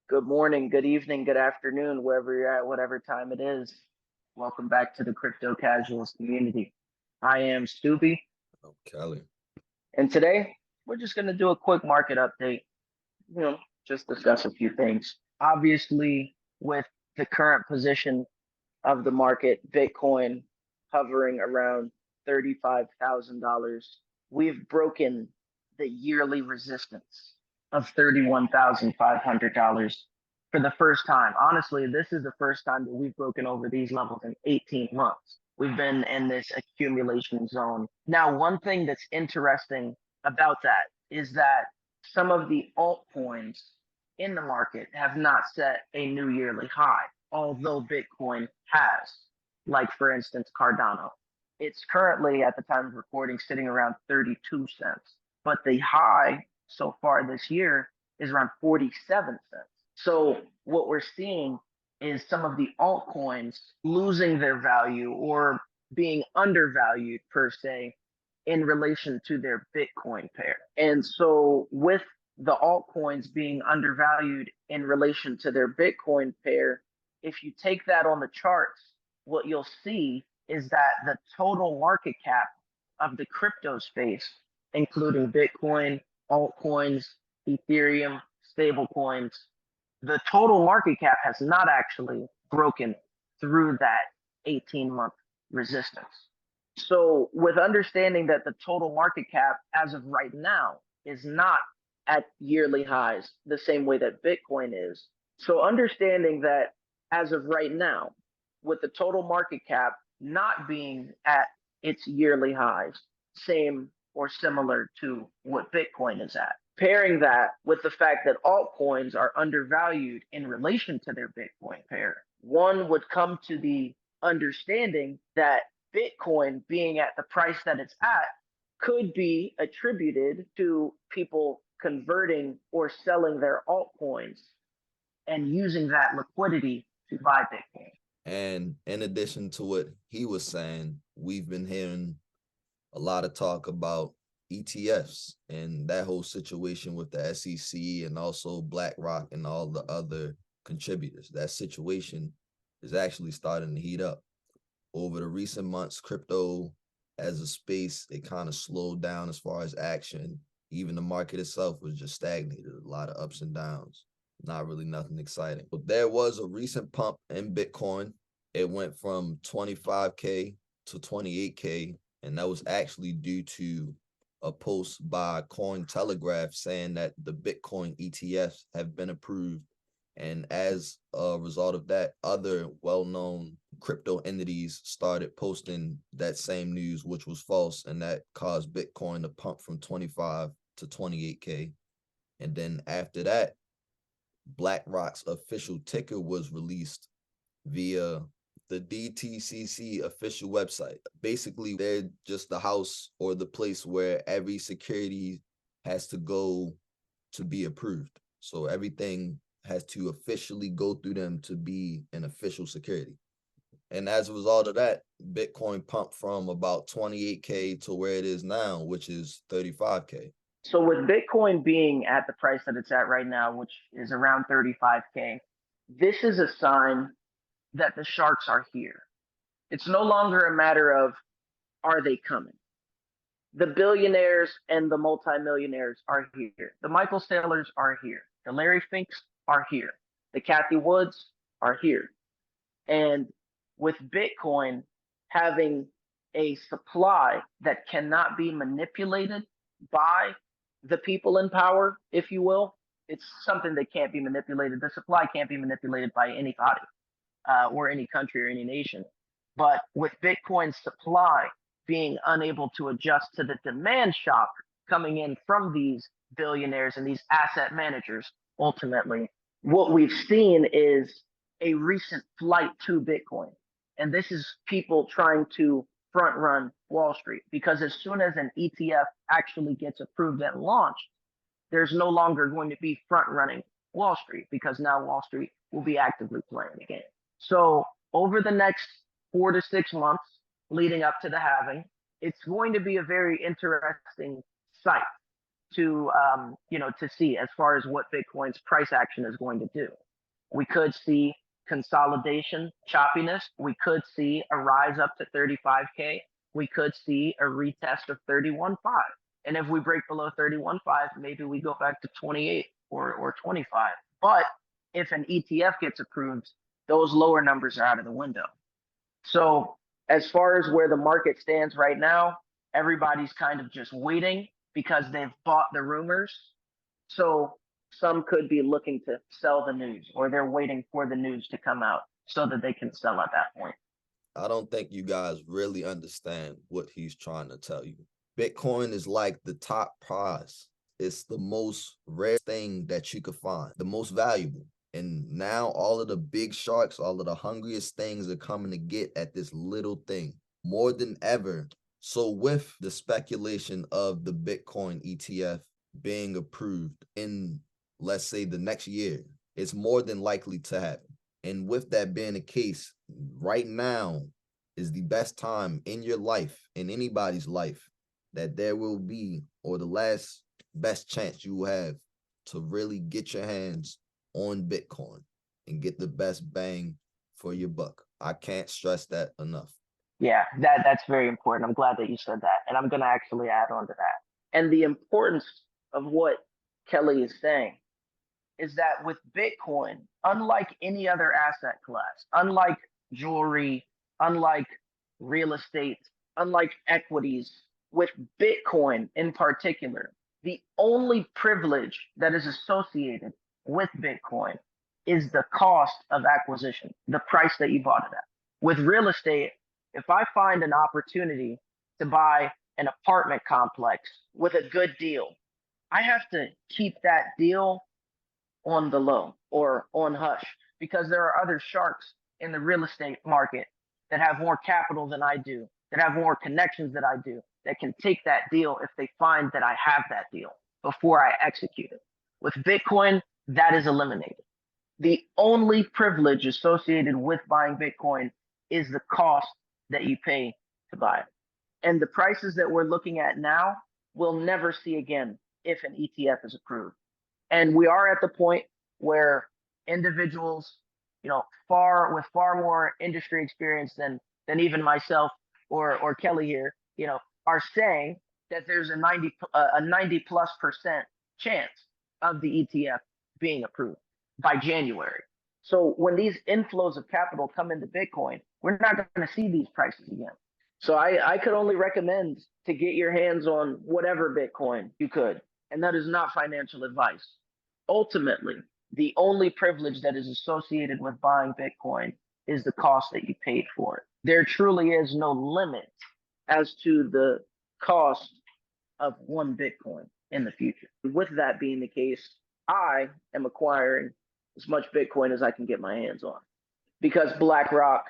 Good morning, good evening, good afternoon, wherever you're at, whatever time it is. Welcome back to the Crypto Casuals community. I am Stubby, Oh, Kelly. and today we're just going to do a quick market update. You know, just discuss a few things. Obviously, with the current position of the market, Bitcoin hovering around $35,000, we've broken the yearly resistance of $31,500 for the first time. Honestly, this is the first time that we've broken over these levels in 18 months. We've been in this accumulation zone. Now, one thing that's interesting about that is that some of the altcoins in the market have not set a new yearly high, although Bitcoin has, like for instance, Cardano. It's currently at the time of recording sitting around 32 cents, but the high so far this year is around 47 cents. So what we're seeing is some of the altcoins losing their value or being undervalued per se in relation to their Bitcoin pair. And so with the altcoins being undervalued in relation to their Bitcoin pair, if you take that on the charts, what you'll see is that the total market cap of the crypto space, including Bitcoin, altcoins, Ethereum, stablecoins, the total market cap has not actually broken through that 18-month resistance. So, with understanding that the total market cap as of right now is not at yearly highs the same way that Bitcoin is, so understanding that as of right now, with the total market cap not being at its yearly highs, same or similar to what Bitcoin is at, pairing that with the fact that altcoins are undervalued in relation to their Bitcoin pair, one would come to the understanding that Bitcoin being at the price that it's at could be attributed to people converting or selling their altcoins and using that liquidity to buy Bitcoin. And in addition to what he was saying, we've been hearing a lot of talk about ETFs and that whole situation with the SEC and also BlackRock and all the other contributors. That situation is actually starting to heat up. Over the recent months, crypto as a space, it kind of slowed down as far as action. Even the market itself was just stagnated, a lot of ups and downs, not really nothing exciting. But there was a recent pump in Bitcoin. It went from 25K to 28K, and that was actually due to a post by Cointelegraph saying that the Bitcoin ETFs have been approved. And as a result of that, other well-known crypto entities started posting that same news, which was false, and that caused Bitcoin to pump from 25 to 28K. And then after that, BlackRock's official ticker was released via the DTCC official website. Basically, they're just the house or the place where every security has to go to be approved. So everything has to officially go through them to be an official security. And as a result of that, Bitcoin pumped from about 28K to where it is now, which is 35K. So with Bitcoin being at the price that it's at right now, which is around 35K, this is a sign that the sharks are here. It's no longer a matter of are they coming? The billionaires and the multimillionaires are here. The Michael Saylors are here. The Larry Finks are here. The Kathy Woods are here. And with Bitcoin having a supply that cannot be manipulated by the people in power, if you will, it's something that can't be manipulated. The supply can't be manipulated by anybody or any country or any nation. But with Bitcoin's supply being unable to adjust to the demand shock coming in from these billionaires and these asset managers, ultimately, what we've seen is a recent flight to Bitcoin. And this is people trying to front run Wall Street because as soon as an ETF actually gets approved and launched, there's no longer going to be front running Wall Street because now Wall Street will be actively playing the game. So over the next 4 to 6 months leading up to the halving, it's going to be a very interesting sight to to see as far as what Bitcoin's price action is going to do. We could see consolidation, choppiness. We could see a rise up to 35K. We could see a retest of 31.5. And if we break below 31.5, maybe we go back to 28 or 25. But if an ETF gets approved, those lower numbers are out of the window. So as far as where the market stands right now, everybody's kind of just waiting because they've bought the rumors. So some could be looking to sell the news, or they're waiting for the news to come out so that they can sell at that point. I don't think you guys really understand what he's trying to tell you. Bitcoin is like the top prize. It's the most rare thing that you could find, the most valuable. And now all of the big sharks, all of the hungriest things are coming to get at this little thing more than ever. So with the speculation of the Bitcoin ETF being approved in, let's say, the next year, it's more than likely to happen. And with that being the case, right now is the best time in your life, in anybody's life, that there will be, or the last best chance you will have to really get your hands on Bitcoin and get the best bang for your buck. I can't stress that enough. Yeah, that's very important. I'm glad that you said that. And I'm going to actually add on to that. And the importance of what Kelly is saying is that with Bitcoin, unlike any other asset class, unlike jewelry, unlike real estate, unlike equities, with Bitcoin in particular, the only privilege that is associated with Bitcoin is the cost of acquisition, the price that you bought it at. With real estate, if I find an opportunity to buy an apartment complex with a good deal, I have to keep that deal on the low or on hush because there are other sharks in the real estate market that have more capital than I do, that have more connections than I do, that can take that deal if they find that I have that deal before I execute it. With Bitcoin, that is eliminated. The only privilege associated with buying Bitcoin is the cost that you pay to buy it. And the prices that we're looking at now, we'll never see again if an ETF is approved. And we are at the point where individuals, with far more industry experience than even myself or Kelly here, are saying that there's a 90+% chance of the ETF being approved by January. So when these inflows of capital come into Bitcoin, we're not going to see these prices again. So I could only recommend to get your hands on whatever Bitcoin you could. And that is not financial advice. Ultimately, the only privilege that is associated with buying Bitcoin is the cost that you paid for it. There truly is no limit as to the cost of one Bitcoin in the future. With that being the case, I am acquiring as much Bitcoin as I can get my hands on because BlackRock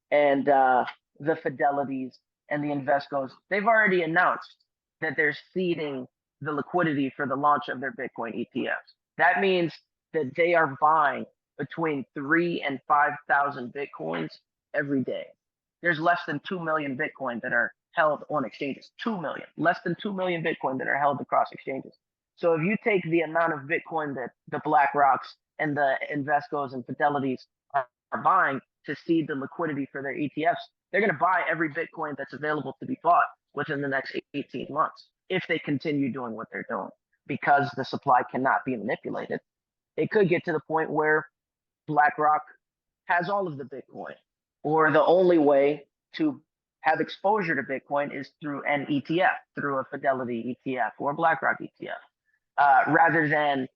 and the Fidelities and the Invescos, they've already announced that they're seeding the liquidity for the launch of their Bitcoin ETFs. That means that they are buying between 3,000 and 5,000 Bitcoins every day. There's less than 2 million Bitcoin that are held on exchanges. 2 million, less than 2 million Bitcoin that are held across exchanges. So if you take the amount of Bitcoin that the BlackRocks and the Invescos and Fidelities are buying to seed the liquidity for their ETFs, they're going to buy every Bitcoin that's available to be bought within the next 18 months if they continue doing what they're doing, because the supply cannot be manipulated. It could get to the point where BlackRock has all of the Bitcoin, or the only way to have exposure to Bitcoin is through an ETF, through a Fidelity ETF or a BlackRock ETF, rather than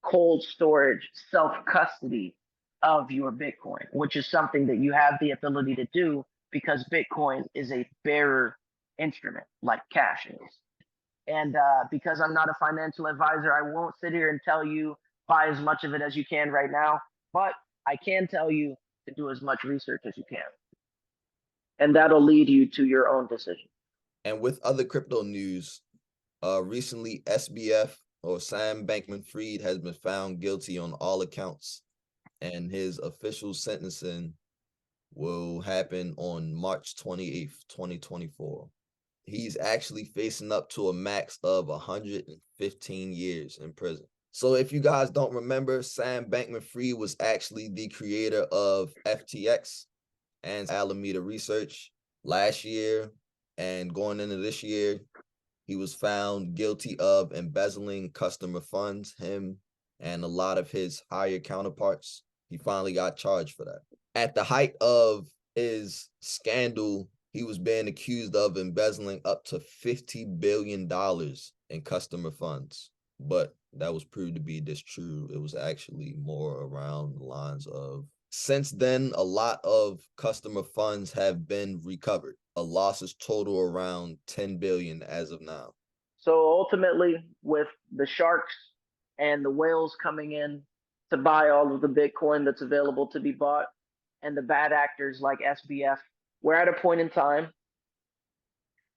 cold storage, self-custody of your Bitcoin, which is something that you have the ability to do because Bitcoin is a bearer instrument like cash is. And because I'm not a financial advisor, I won't sit here and tell you buy as much of it as you can right now, but I can tell you to do as much research as you can. And that'll lead you to your own decision. And with other crypto news, recently SBF, or Sam Bankman-Fried, has been found guilty on all accounts, and his official sentencing will happen on March 28th, 2024. he's actually facing up to a max of 115 years in prison. So if you guys don't remember, Sam Bankman-Fried was actually the creator of FTX and Alameda Research. Last year and going into this year, he was found guilty of embezzling customer funds, him and a lot of his higher counterparts. He finally got charged for that. At the height of his scandal, he was being accused of embezzling up to $50 billion in customer funds. But that was proved to be distrue. It was actually more around the lines of, since then, a lot of customer funds have been recovered. A losses total around 10 billion as of now. So ultimately, with the sharks and the whales coming in to buy all of the Bitcoin that's available to be bought, and the bad actors like SBF, we're at a point in time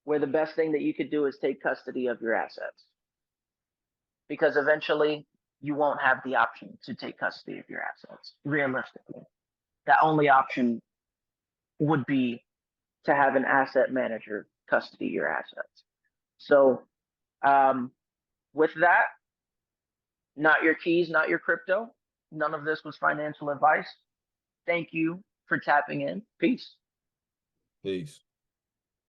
where the best thing that you could do is take custody of your assets. Because eventually you won't have the option to take custody of your assets, realistically. The only option would be to have an asset manager custody your assets. So with that, not your keys, not your crypto. None of this was financial advice. Thank you for tapping in. Peace. Peace.